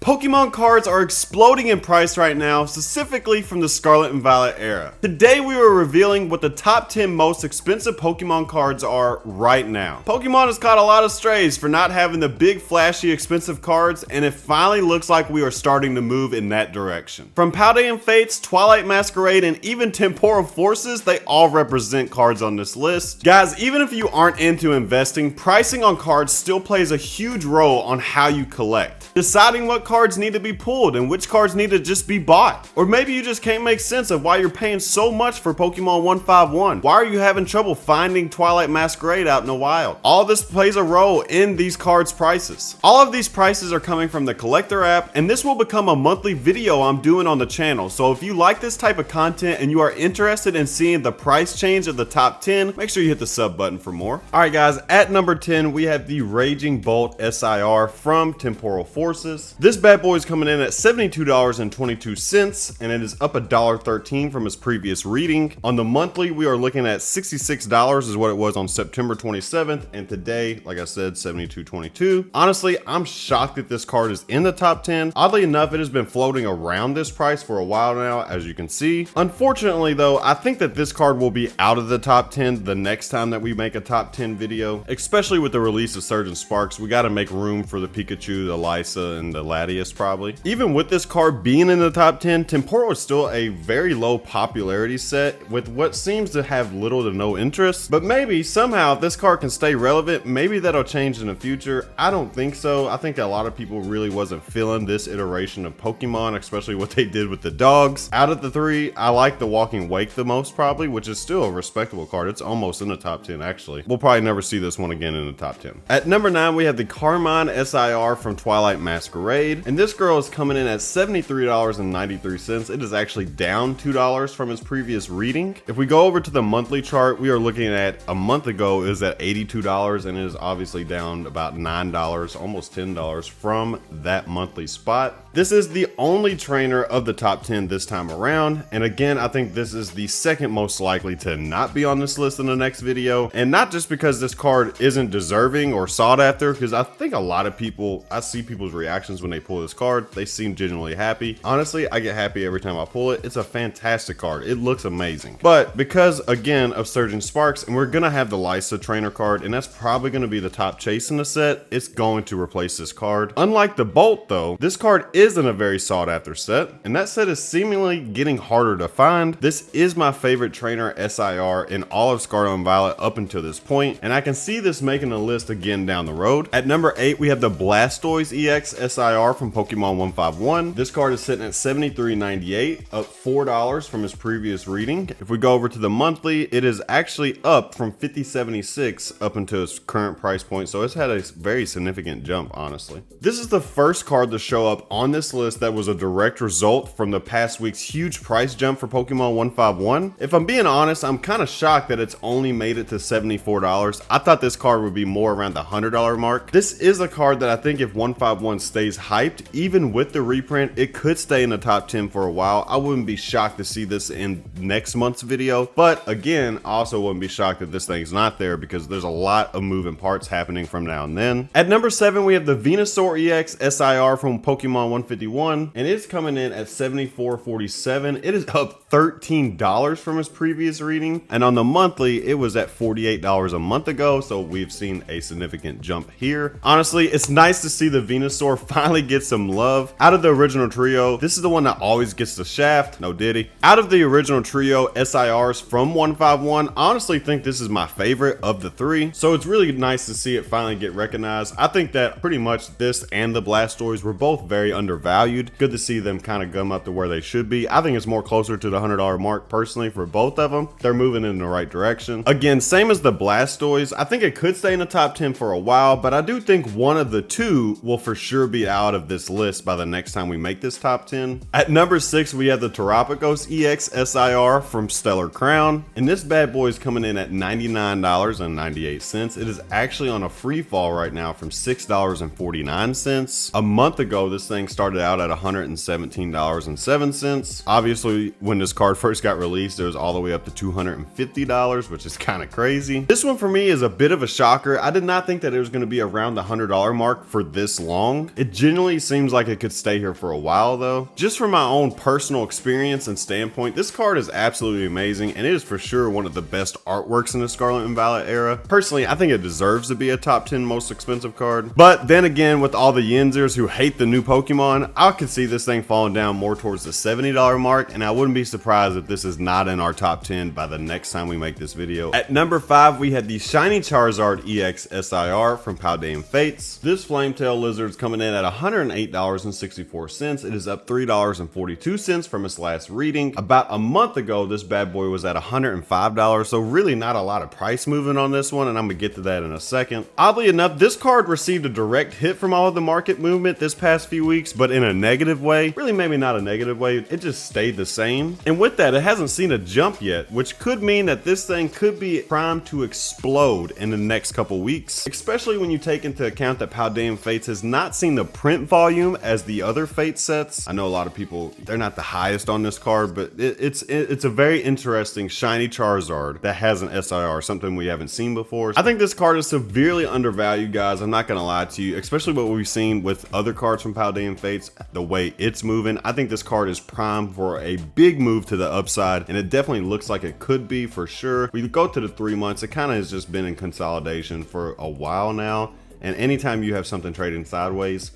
Pokemon cards are exploding in price right now, specifically from the Scarlet and Violet era. Today we are revealing what the top 10 most expensive Pokemon cards are right now. Pokemon has caught a lot of strays for not having the big flashy expensive cards, and it finally looks like we are starting to move in that direction. From Paldean Fates, Twilight Masquerade, and even Temporal Forces, they all represent cards on this list. Guys, even if you aren't into investing, pricing on cards still plays a huge role on how you collect. Deciding what cards need to be pulled and which cards need to just be bought. Or maybe you just can't make sense of why you're paying so much for Pokemon 151. Why are you having trouble finding Twilight Masquerade out in the wild? All this plays a role in these cards' prices. All of these prices are coming from the collector app, and this will become a monthly video I'm doing on the channel. So if you like this type of content and you are interested in seeing the price change of the top 10, make sure you hit the sub button for more. Alright guys, at number 10 we have the Raging Bolt SIR from Temporal Forces. This bad boy is coming in at $72.22, and it is up $1.13 from its previous reading. On the monthly, we are looking at $66 is what it was on September 27th, and today, like I said, $72.22. Honestly, I'm shocked that this card is in the top 10. Oddly enough, it has been floating around this price for a while now, as you can see. Unfortunately though, I think that this card will be out of the top 10 the next time that we make a top 10 video, especially with the release of Surge and Sparks. We got to make room for the Pikachu, the Lysa, and the Latias probably. Even with this card being in the top 10, Temporal is still a very low popularity set with what seems to have little to no interest. But maybe somehow if this card can stay relevant, maybe that'll change in the future. I don't think so. I think a lot of people really wasn't feeling this iteration of Pokemon, especially what they did with the dogs. Out of the three, I like the Walking Wake the most probably, which is still a respectable card. It's almost in the top 10 actually. We'll probably never see this one again in the top 10. At number 9, we have the Carmine SIR from Twilight Masquerade, and this girl is coming in at $73.93. It is actually down $2 from its previous reading. If we go over to the monthly chart, we are looking at a month ago is at $82, and it is obviously down about $9, almost $10 from that monthly spot. This is the only trainer of the top 10 this time around, and again, I think this is the second most likely to not be on this list in the next video, and not just because this card isn't deserving or sought after, because I think a lot of people, I see people's reactions when they pull this card, they seem genuinely happy. Honestly, I get happy every time I pull it. It's a fantastic card. It looks amazing. But because, again, of Surge and Sparks, and we're gonna have the Lysa trainer card, and that's probably gonna be the top chase in the set, it's going to replace this card. Unlike the Bolt though, this card is in a very sought after set, and that set is seemingly getting harder to find. This is my favorite trainer SIR in all of Scarlet and Violet up until this point, and I can see this making a list again down the road. At number 8, we have the Blastoise EX SIR from Pokemon 151. This card is sitting at $73.98, up $4 from its previous reading. If we go over to the monthly, it is actually up from $50.76 up until its current price point, so it's had a very significant jump, honestly. This is the first card to show up on this list that was a direct result from the past week's huge price jump for Pokemon 151. If I'm being honest, I'm kind of shocked that it's only made it to $74. I thought this card would be more around the $100 mark. This is a card that I think if 151 stays hyped, even with the reprint, it could stay in the top 10 for a while. I wouldn't be shocked to see this in next month's video, but again, I also wouldn't be shocked if this thing's not there because there's a lot of moving parts happening from now and then. At number 7, we have the Venusaur EX SIR from Pokemon 151, and it's coming in at $74.47. It is up $13 from its previous reading, and on the monthly, it was at $48 a month ago, so we've seen a significant jump here. Honestly, it's nice to see the Venusaur finally get some love. Out of the original trio, this is the one that always gets the shaft. No diddy. Out of the original trio SIRs from 151, I honestly think this is my favorite of the three, so it's really nice to see it finally get recognized. I think that pretty much this and the Blastoise were both very undervalued. Good to see them kind of come up to where they should be. I think it's more closer to the $100 mark personally for both of them. They're moving in the right direction. Again, same as the Blastoise, I think it could stay in the top 10 for a while, but I do think one of the two will for sure be out of this list by the next time we make this top 10. At number 6, we have the Terapagos EX SIR from Stellar Crown, and this bad boy is coming in at $99.98. It is actually on a free fall right now from $6.49. A month ago, this thing started out at $117.07. Obviously, when this card first got released, it was all the way up to $250, which is kind of crazy. This one for me is a bit of a shocker. I did not think that it was going to be around the $100 mark for this long. long. It generally seems like it could stay here for a while though. Just from my own personal experience and standpoint, this card is absolutely amazing, and it is for sure one of the best artworks in the Scarlet and Violet era. Personally, I think it deserves to be a top 10 most expensive card. But then again, with all the Yinzers who hate the new Pokemon, I could see this thing falling down more towards the $70 mark, and I wouldn't be surprised if this is not in our top 10 by the next time we make this video. At number 5, we had the Shiny Charizard EX SIR from Paldean Fates. This Flametail Lizard's coming in at $108.64. It is up $3.42 from its last reading. About a month ago, this bad boy was at $105, so really not a lot of price movement on this one, and I'm gonna get to that in a second. Oddly enough, this card received a direct hit from all of the market movement this past few weeks, but in a negative way. Really, maybe not a negative way, it just stayed the same. And with that, it hasn't seen a jump yet, which could mean that this thing could be primed to explode in the next couple weeks, especially when you take into account that Paldean Fates has not seen the print volume as the other Fate sets. I know a lot of people, they're not the highest on this card, but it's a very interesting Shiny Charizard that has an SIR, something we haven't seen before. I think this card is severely undervalued, guys. I'm not gonna lie to you, especially what we've seen with other cards from Paldean Fates, the way it's moving. I think this card is primed for a big move to the upside, and it definitely looks like it could be for sure. We go to the 3 months, it kind of has just been in consolidation for a while now, and anytime you have something trading sideways,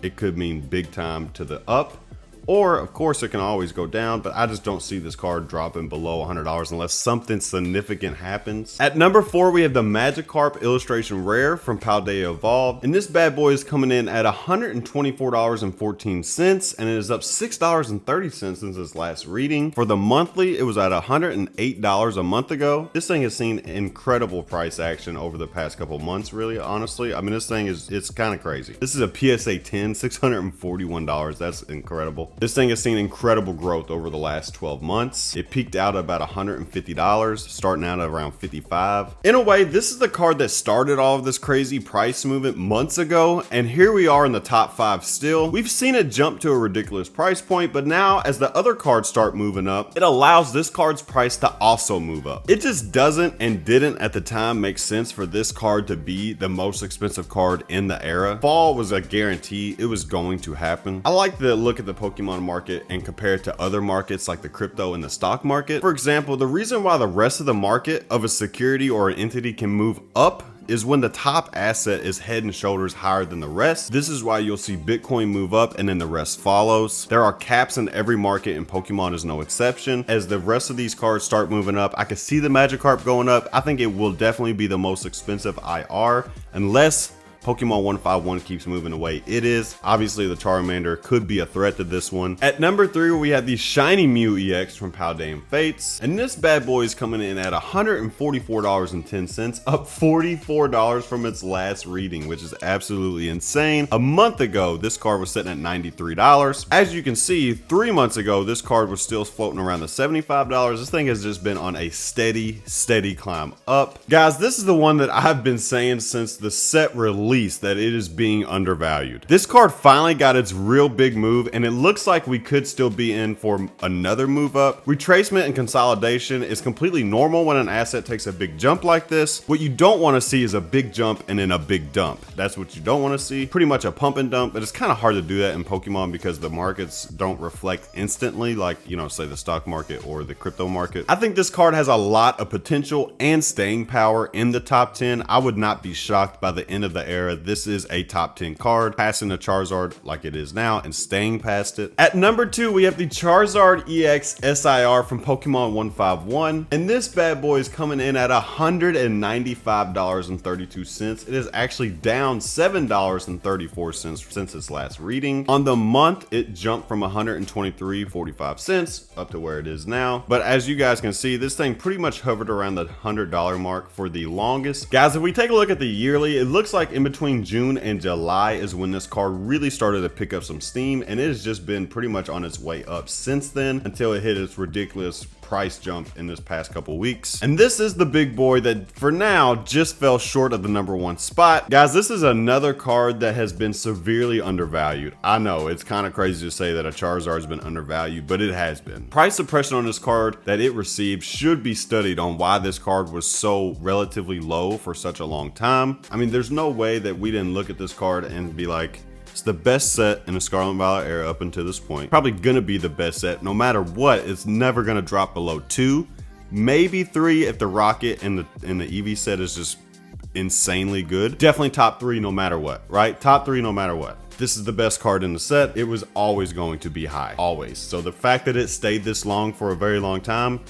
it could mean big time to the up. Or, of course, it can always go down, but I just don't see this card dropping below $100 unless something significant happens. At number 4, we have the Magikarp Illustration Rare from Paldea Evolved, and this bad boy is coming in at $124.14, and it is up $6.30 since its last reading. For the monthly, it was at $108 a month ago. This thing has seen incredible price action over the past couple months, really, honestly. I mean, this thing it's kind of crazy. This is a PSA 10, $641. That's incredible. This thing has seen incredible growth over the last 12 months. It peaked out at about $150, starting out at around $55. In a way, this is the card that started all of this crazy price movement months ago, and here we are in the top 5 still. We've seen it jump to a ridiculous price point, but now as the other cards start moving up, it allows this card's price to also move up. It just doesn't and didn't at the time make sense for this card to be the most expensive card in the era. Fall was a guarantee, it was going to happen. I like to look at the Pokemon market and compare it to other markets like the crypto and the stock market. For example, the reason why the rest of the market of a security or an entity can move up is when the top asset is head and shoulders higher than the rest. This is why you'll see Bitcoin move up and then the rest follows. There are caps in every market, and Pokemon is no exception. As the rest of these cards start moving up, I can see the Magikarp going up. I think it will definitely be the most expensive IR unless Pokemon 151 keeps moving away. It is. Obviously, the Charmander could be a threat to this one. At number 3, we have the Shiny Mew EX from Paldean Fates, and this bad boy is coming in at $144.10, up $44 from its last reading, which is absolutely insane. A month ago, this card was sitting at $93. As you can see, 3 months ago, this card was still floating around the $75. This thing has just been on a steady climb up. Guys, this is the one that I've been saying since the set release that it is being undervalued. This card finally got its real big move, and it looks like we could still be in for another move up. Retracement and consolidation is completely normal when an asset takes a big jump like this. What you don't want to see is a big jump and then a big dump. That's what you don't want to see. Pretty much a pump and dump, but it's kind of hard to do that in Pokemon because the markets don't reflect instantly like, you know, say the stock market or the crypto market. I think this card has a lot of potential and staying power in the top 10. I would not be shocked by the end of the era this is a top 10 card, passing the Charizard like it is now and staying past it. At number 2, we have the Charizard EX SIR from Pokemon 151, and this bad boy is coming in at $195.32. It is actually down $7.34 since its last reading. On the month, it jumped from $123.45 up to where it is now, but as you guys can see, this thing pretty much hovered around the $100 mark for the longest. Guys, if we take a look at the yearly, it looks like in between June and July is when this card really started to pick up some steam, and it has just been pretty much on its way up since then until it hit its ridiculous price jump in this past couple weeks. And this is the big boy that for now just fell short of the number 1 spot. Guys, this is another card that has been severely undervalued. I know it's kind of crazy to say that a Charizard has been undervalued, but it has been. Price suppression on this card that it received should be studied on why this card was so relatively low for such a long time. I mean, there's no way that we didn't look at this card and be like, It's the best set in the Scarlet and Violet era up until this point. Probably gonna be the best set. No matter what, it's never gonna drop below 2, maybe 3 if the Rocket and the Eevee set is just insanely good. Definitely top 3 no matter what, right? Top 3 no matter what. This is the best card in the set. It was always going to be high, always. So the fact that it stayed this long for a very long time,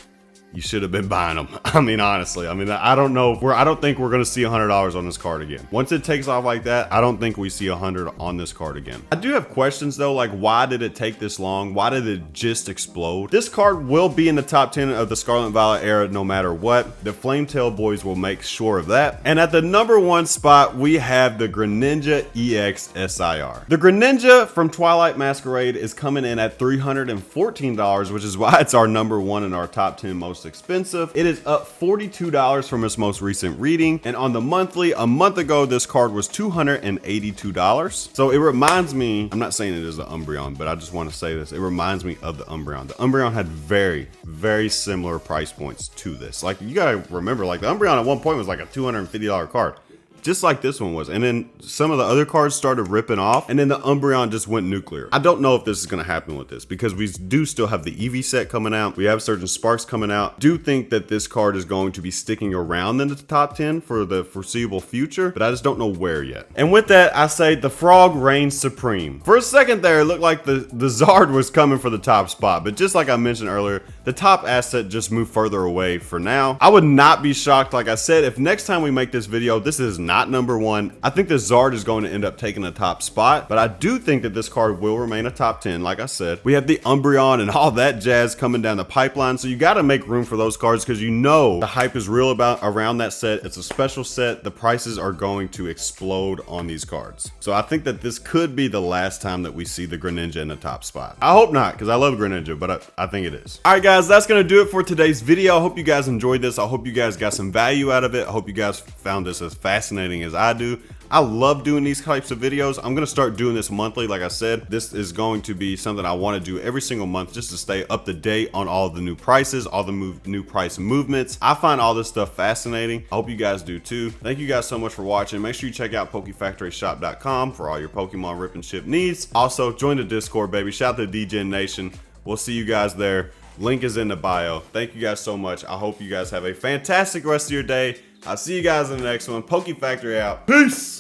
you should have been buying them. I mean, honestly, I don't know. I don't think we're going to see $100 on this card again. Once it takes off like that, I don't think we see 100 on this card again. I do have questions though, like why did it take this long? Why did it just explode? This card will be in the top 10 of the Scarlet and Violet era no matter what. The Flametail boys will make sure of that. And at the number 1 spot, we have the Greninja EX SIR. The Greninja from Twilight Masquerade is coming in at $314, which is why it's our number 1 in our top 10 most expensive. It is up $42 from its most recent reading, and on the monthly, a month ago this card was $282. So it reminds me, I'm not saying it is the Umbreon, but I just want to say this, it reminds me of the Umbreon. The Umbreon had very similar price points to this. Like, you gotta remember, like the Umbreon at one point was like a $250 card, just like this one was. And then some of the other cards started ripping off, and then the Umbreon just went nuclear. I don't know if this is going to happen with this, because we do still have the Eevee set coming out. We have Surgeon Sparks coming out. Do think that this card is going to be sticking around in the top 10 for the foreseeable future, but I just don't know where yet. And with that, I say the Frog reigns supreme. For a second there, it looked like the Zard was coming for the top spot, but just like I mentioned earlier, the top asset just moved further away for now. I would not be shocked, like I said, if next time we make this video, this is not number 1. I think the Zard is going to end up taking the top spot, but I do think that this card will remain a top 10. Like I said, we have the Umbreon and all that jazz coming down the pipeline, so you got to make room for those cards, because you know the hype is real around that set. It's a special set. The prices are going to explode on these cards. So I think that this could be the last time that we see the Greninja in the top spot. I hope not, because I love Greninja, but I think it is. All right, guys, that's going to do it for today's video. I hope you guys enjoyed this. I hope you guys got some value out of it. I hope you guys found this as fascinating as I do. I love doing these types of videos. I'm gonna start doing this monthly. Like I said, this is going to be something I want to do every single month, just to stay up to date on all the new prices, all the new price movements. I find all this stuff fascinating. I hope you guys do too. Thank you guys so much for watching. Make sure you check out PokeFactoryShop.com for all your Pokemon rip and ship needs. Also, join the Discord, baby. Shout out to DGen Nation. We'll see you guys there. Link is in the bio. Thank you guys so much. I hope you guys have a fantastic rest of your day. I'll see you guys in the next one. Poke Factory out. Peace!